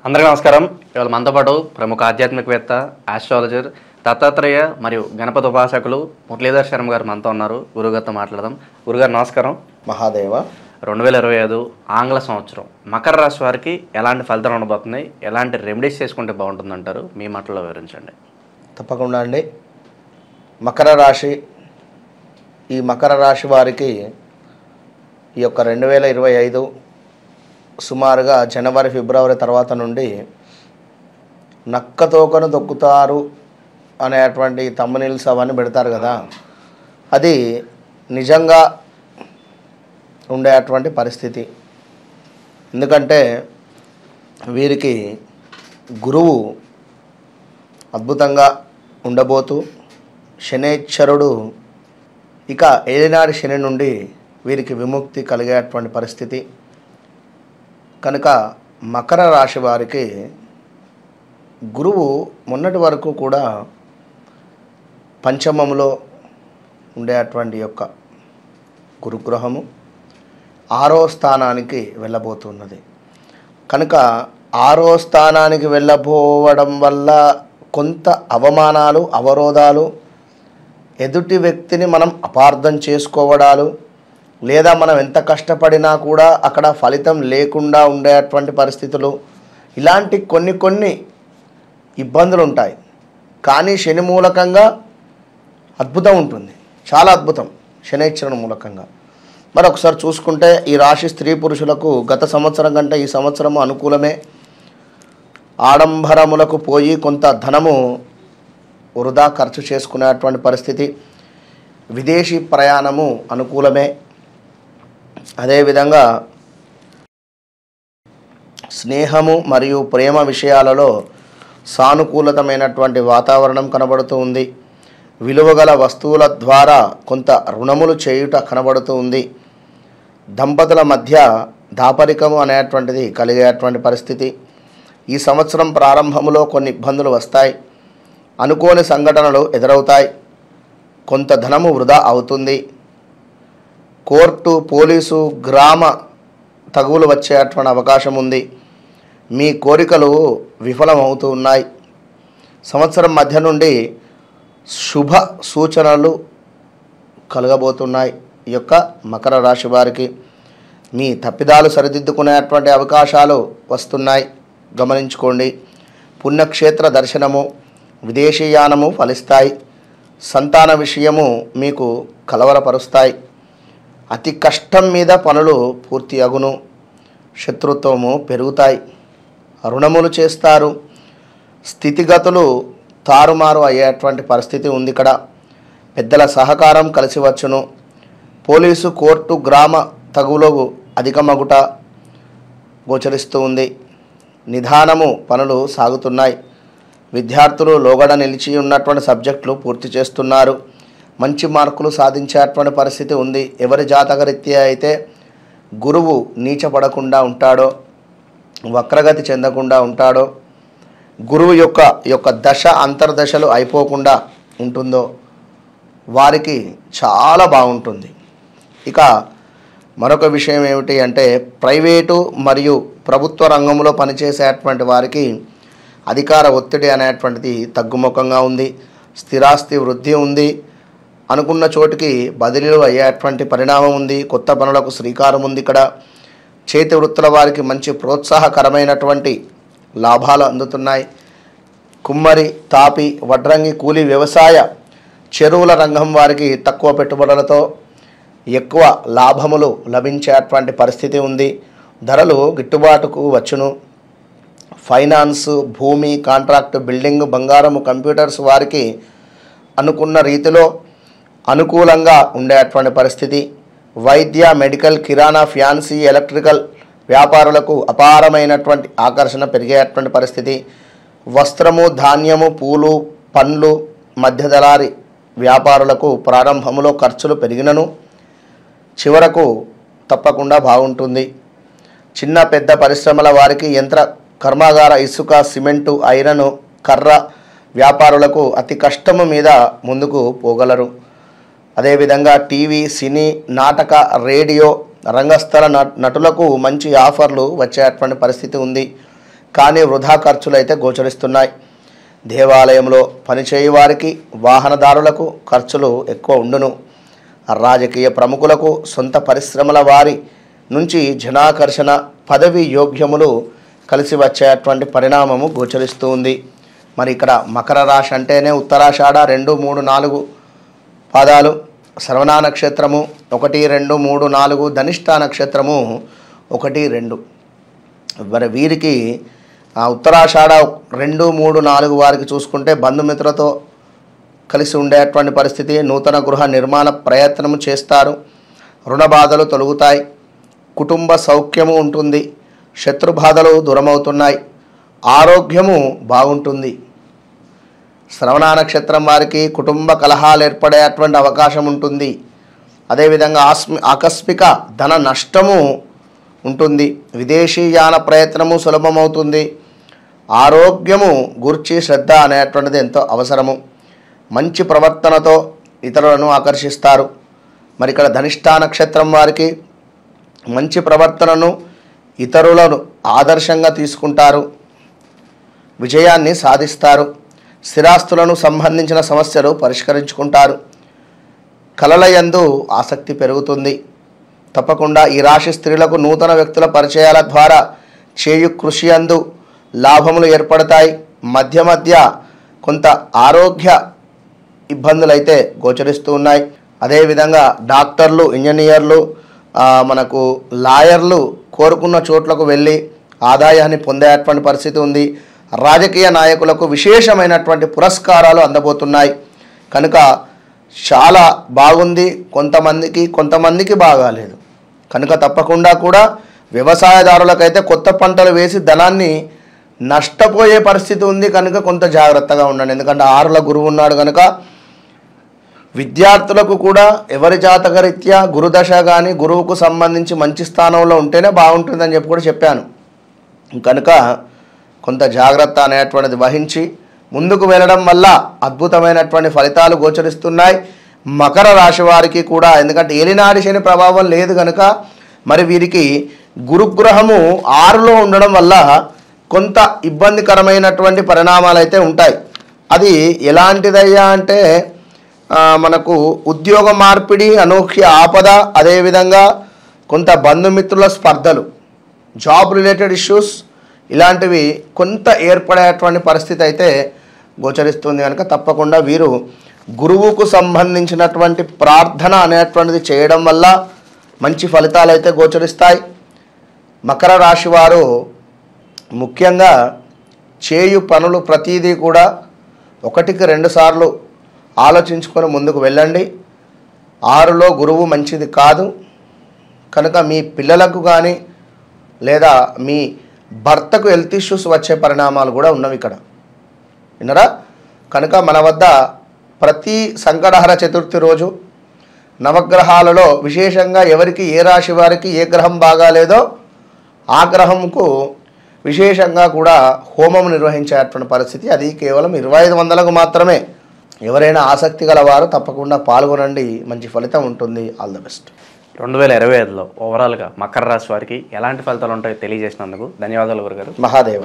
అందరికీ నమస్కారం. ఇవాళ మనతో పాటు ప్రముఖ ఆధ్యాత్మికవేత్త, ఆస్ట్రాలజర్, దత్తాత్రేయ మరియు గణపతి ఉపాసకులు మురళీధర్ శర్మ గారు మనతో ఉన్నారు. గురుగారితో మాట్లాడదాం. గురుగారు నమస్కారం. మహాదేవ. 2025 ఆంగ్ల సంవత్సరం మకర రాశి వారికి ఎలాంటి ఫలితాలు ఉండబోతున్నాయి, ఎలాంటి రెమెడీస్ చేసుకుంటే బాగుంటుందంటారు? మీ మాటల్లో వివరించండి. తప్పకుండా అండి. మకర రాశి, ఈ మకర రాశి వారికి ఈ యొక్క 2025 సుమారుగా జనవరి ఫిబ్రవరి తర్వాత నుండి నక్కతోకను దొక్కుతారు అనేటువంటి థంబ్నెయిల్స్ అవన్నీ పెడతారు కదా, అది నిజంగా ఉండేటువంటి పరిస్థితి. ఎందుకంటే వీరికి గురువు అద్భుతంగా ఉండబోతూ శనేశ్వరుడు ఇక ఏలినాటి శని నుండి వీరికి విముక్తి కలిగేటువంటి పరిస్థితి. కనుక మకర రాశి వారికి గురువు మొన్నటి వరకు కూడా పంచమంలో ఉండేటువంటి యొక్క గురుగ్రహము 6వ స్థానానికి వెళ్ళబోతున్నది. కనుక 6వ స్థానానికి వెళ్ళబోవడం వల్ల కొంత అవమానాలు, అవరోధాలు, ఎదుటి వ్యక్తిని మనం అపార్థం చేసుకోవడాలు, లేదా మనం ఎంత కష్టపడినా కూడా అక్కడ ఫలితం లేకుండా ఉండేటువంటి పరిస్థితులు, ఇలాంటి కొన్ని ఇబ్బందులు ఉంటాయి. కానీ శని మూలకంగా అద్భుతం ఉంటుంది, చాలా అద్భుతం శనైశ్వరుని మూలకంగా. మరి ఒకసారి చూసుకుంటే ఈ రాశి స్త్రీ పురుషులకు గత సంవత్సరం కంటే ఈ సంవత్సరము అనుకూలమే. ఆడంబరములకు పోయి కొంత ధనము వృధా ఖర్చు చేసుకునేటువంటి పరిస్థితి. విదేశీ ప్రయాణము అనుకూలమే. అదేవిధంగా స్నేహము మరియు ప్రేమ విషయాలలో సానుకూలతమైనటువంటి వాతావరణం కనబడుతూ ఉంది. విలువగల వస్తువుల ద్వారా కొంత రుణములు చేయుట కనబడుతూ ఉంది. దంపతుల మధ్య దాపరికము అనేటువంటిది కలిగేటువంటి పరిస్థితి. ఈ సంవత్సరం ప్రారంభంలో కొన్ని ఇబ్బందులు వస్తాయి. అనుకోని సంఘటనలు ఎదురవుతాయి. కొంత ధనము వృధా అవుతుంది. కోర్టు, పోలీసు, గ్రామ తగువులు వచ్చేటువంటి అవకాశం ఉంది. మీ కోరికలు విఫలమవుతూ ఉన్నాయి. సంవత్సరం మధ్య నుండి శుభ సూచనలు కలగబోతున్నాయి. ఈ యొక్క మకర రాశి వారికి మీ తప్పిదాలు సరిదిద్దుకునేటువంటి అవకాశాలు వస్తున్నాయి, గమనించుకోండి. పుణ్యక్షేత్ర దర్శనము, విదేశీయానము ఫలిస్తాయి. సంతాన విషయము మీకు కలవరపరుస్తాయి. అతి కష్టం మీద పనులు పూర్తి అగును. శత్రుత్వము పెరుగుతాయి. రుణములు చేస్తారు. స్థితిగతులు తారుమారు అయ్యేటువంటి పరిస్థితి ఉంది. ఇక్కడ పెద్దల సహకారం కలిసి వచ్చును. పోలీసు, కోర్టు, గ్రామ తగువులు అధికమగుట గోచరిస్తూ ఉంది. నిదానము పనులు సాగుతున్నాయి. విద్యార్థులు లోగడ నిలిచి ఉన్నటువంటి సబ్జెక్టులు పూర్తి చేస్తున్నారు. మంచి మార్కులు సాధించేటువంటి పరిస్థితి ఉంది. ఎవరి జాతకరీత్యా అయితే గురువు నీచపడకుండా ఉంటాడో, వక్రగతి చెందకుండా ఉంటాడో, గురువు యొక్క దశ అంతర్దశలు అయిపోకుండా ఉంటుందో వారికి చాలా బాగుంటుంది. ఇక మరొక విషయం ఏమిటి అంటే, ప్రైవేటు మరియు ప్రభుత్వ రంగంలో పనిచేసేటువంటి వారికి అధికార ఒత్తిడి అనేటువంటిది తగ్గుముఖంగా ఉంది. స్థిరాస్తి వృద్ధి ఉంది. అనుకున్న చోటికి బదిలీలు అయ్యేటువంటి పరిణామం ఉంది. కొత్త పనులకు శ్రీకారం ఉంది. ఇక్కడ చేతి వృత్తుల వారికి మంచి ప్రోత్సాహకరమైనటువంటి లాభాలు అందుతున్నాయి. కుమ్మరి, తాపి, వడ్రంగి, కూలి, వ్యవసాయ, చెరువుల రంగం వారికి తక్కువ పెట్టుబడులతో ఎక్కువ లాభములు లభించేటువంటి పరిస్థితి ఉంది. ధరలు గిట్టుబాటుకు వచ్చును. ఫైనాన్స్, భూమి, కాంట్రాక్ట్, బిల్డింగ్, బంగారము, కంప్యూటర్స్ వారికి అనుకున్న రీతిలో అనుకూలంగా ఉండేటువంటి పరిస్థితి. వైద్య, మెడికల్, కిరాణా, ఫ్యాన్సీ, ఎలక్ట్రికల్ వ్యాపారులకు అపారమైనటువంటి ఆకర్షణ పెరిగేటువంటి పరిస్థితి. వస్త్రము, ధాన్యము, పూలు, పండ్లు, మధ్యదళారి వ్యాపారులకు ప్రారంభంలో ఖర్చులు పెరిగినను చివరకు తప్పకుండా బాగుంటుంది. చిన్న పెద్ద పరిశ్రమల వారికి యంత్ర కర్మాగార, ఇసుక, సిమెంటు, ఐరన్, కర్ర వ్యాపారులకు అతి కష్టము మీద ముందుకు పోగలరు. అదేవిధంగా టీవీ, సినీ, నాటక, రేడియో రంగస్థల నటులకు మంచి ఆఫర్లు వచ్చేటువంటి పరిస్థితి ఉంది. కానీ వృధా ఖర్చులు అయితే గోచరిస్తున్నాయి. దేవాలయంలో పనిచేయ వారికి, వాహనదారులకు ఖర్చులు ఎక్కువ ఉండును. రాజకీయ ప్రముఖులకు సొంత పరిశ్రమల వారి నుంచి జనాకర్షణ, పదవి యోగ్యములు కలిసి వచ్చేటువంటి పరిణామము గోచరిస్తూ ఉంది. మరి ఇక్కడ మకర రాశి అంటేనే ఉత్తరాషాఢ 2, 3, 4 పాదాలు, శ్రవణ నక్షత్రము 1, 2, 3, 4, ధనిష్ట నక్షత్రము 1, 2. మరి వీరికి ఉత్తరాషాఢ 2, 3, 4 వారికి చూసుకుంటే బంధుమిత్రులతో కలిసి ఉండేటువంటి పరిస్థితి, నూతన గృహ నిర్మాణ ప్రయత్నము చేస్తారు, రుణ బాధలు తొలగుతాయి, కుటుంబ సౌఖ్యము ఉంటుంది, శత్రుబాధలు దూరమవుతున్నాయి, ఆరోగ్యము బాగుంటుంది. శ్రవణ నక్షత్రం వారికి కుటుంబ కలహాలు ఏర్పడేటువంటి అవకాశం ఉంటుంది. అదేవిధంగా ఆకస్మిక ధన నష్టము ఉంటుంది. విదేశీయాన ప్రయత్నము సులభమవుతుంది. ఆరోగ్యము గురించి శ్రద్ధ అనేటువంటిది ఎంతో అవసరము. మంచి ప్రవర్తనతో ఇతరులను ఆకర్షిస్తారు. మరి ఇక్కడ ధనిష్ట నక్షత్రం వారికి మంచి ప్రవర్తనను, ఇతరులను ఆదర్శంగా తీసుకుంటారు, విజయాన్ని సాధిస్తారు. స్థిరాస్తులను సంబంధించిన సమస్యలు పరిష్కరించుకుంటారు. కళల యందు ఆసక్తి పెరుగుతుంది. తప్పకుండా ఈ రాశి స్త్రీలకు నూతన వ్యక్తుల పరిచయాల ద్వారా చేయు కృషి యందు లాభములు ఏర్పడతాయి. మధ్య మధ్య కొంత ఆరోగ్య ఇబ్బందులు అయితే గోచరిస్తూ ఉన్నాయి. అదేవిధంగా డాక్టర్లు, ఇంజనీర్లు, మనకు లాయర్లు కోరుకున్న చోట్లకు వెళ్ళి ఆదాయాన్ని పొందేటువంటి పరిస్థితి ఉంది. రాజకీయ నాయకులకు విశేషమైనటువంటి పురస్కారాలు అందబోతున్నాయి. కనుక చాలా బాగుంది. కొంతమందికి బాగాలేదు. కనుక తప్పకుండా కూడా వ్యవసాయదారులకైతే కొత్త పంటలు వేసి ధనాన్ని నష్టపోయే పరిస్థితి ఉంది. కనుక కొంత జాగ్రత్తగా ఉండండి. ఎందుకంటే 6ల గురువు ఉన్నాడు కనుక విద్యార్థులకు కూడా ఎవరి జాతకరీత్యా గురుదశ కానీ గురువుకు సంబంధించి మంచి స్థానంలో ఉంటేనే బాగుంటుందని చెప్పి కూడా చెప్పాను. కనుక కొంత జాగ్రత్త అనేటువంటిది వహించి ముందుకు వెళ్ళడం వల్ల అద్భుతమైనటువంటి ఫలితాలు గోచరిస్తున్నాయి. మకర రాశి వారికి కూడా, ఎందుకంటే ఏలినాడి శని ప్రభావం లేదు కనుక మరి వీరికి గురుగ్రహము 6లో ఉండడం వల్ల కొంత ఇబ్బందికరమైనటువంటి పరిణామాలు అయితే ఉంటాయి. అది ఎలాంటిదయ్యా అంటే మనకు ఉద్యోగ మార్పిడి, అనూహ్య ఆపద, అదేవిధంగా కొంత బంధుమిత్రుల స్పర్ధలు, జాబ్ రిలేటెడ్ ఇష్యూస్ ఇలాంటివి కొంత ఏర్పడేటువంటి పరిస్థితి అయితే గోచరిస్తుంది. కనుక తప్పకుండా వీరు గురువుకు సంబంధించినటువంటి ప్రార్థన అనేటువంటిది చేయడం వల్ల మంచి ఫలితాలు అయితే గోచరిస్తాయి. మకర రాశి వారు ముఖ్యంగా చేయు పనులు ప్రతిదీ కూడా 1కి 2 సార్లు ఆలోచించుకొని ముందుకు వెళ్ళండి. 6లో గురువు మంచిది కాదు కనుక మీ పిల్లలకు కానీ లేదా మీ భర్తకు హెల్త్ ఇష్యూస్ వచ్చే పరిణామాలు కూడా ఉన్నవి ఇక్కడ, విన్నరా? కనుక మన వద్ద ప్రతి సంకటహర చతుర్థి రోజు నవగ్రహాలలో విశేషంగా ఎవరికి ఏ రాశి వారికి ఏ గ్రహం బాగాలేదో ఆ గ్రహంకు విశేషంగా కూడా హోమం నిర్వహించేటువంటి పరిస్థితి. అది కేవలం 2500కు మాత్రమే. ఎవరైనా ఆసక్తి గలవారు తప్పకుండా పాల్గొనండి. మంచి ఫలితం ఉంటుంది. All the best. 2025లో ఓవరాల్గా మకర రాశి వారికి ఎలాంటి ఫలితాలు ఉంటాయో తెలియజేసినందుకు ధన్యవాదాలు గురుగారు. మహాదేవ.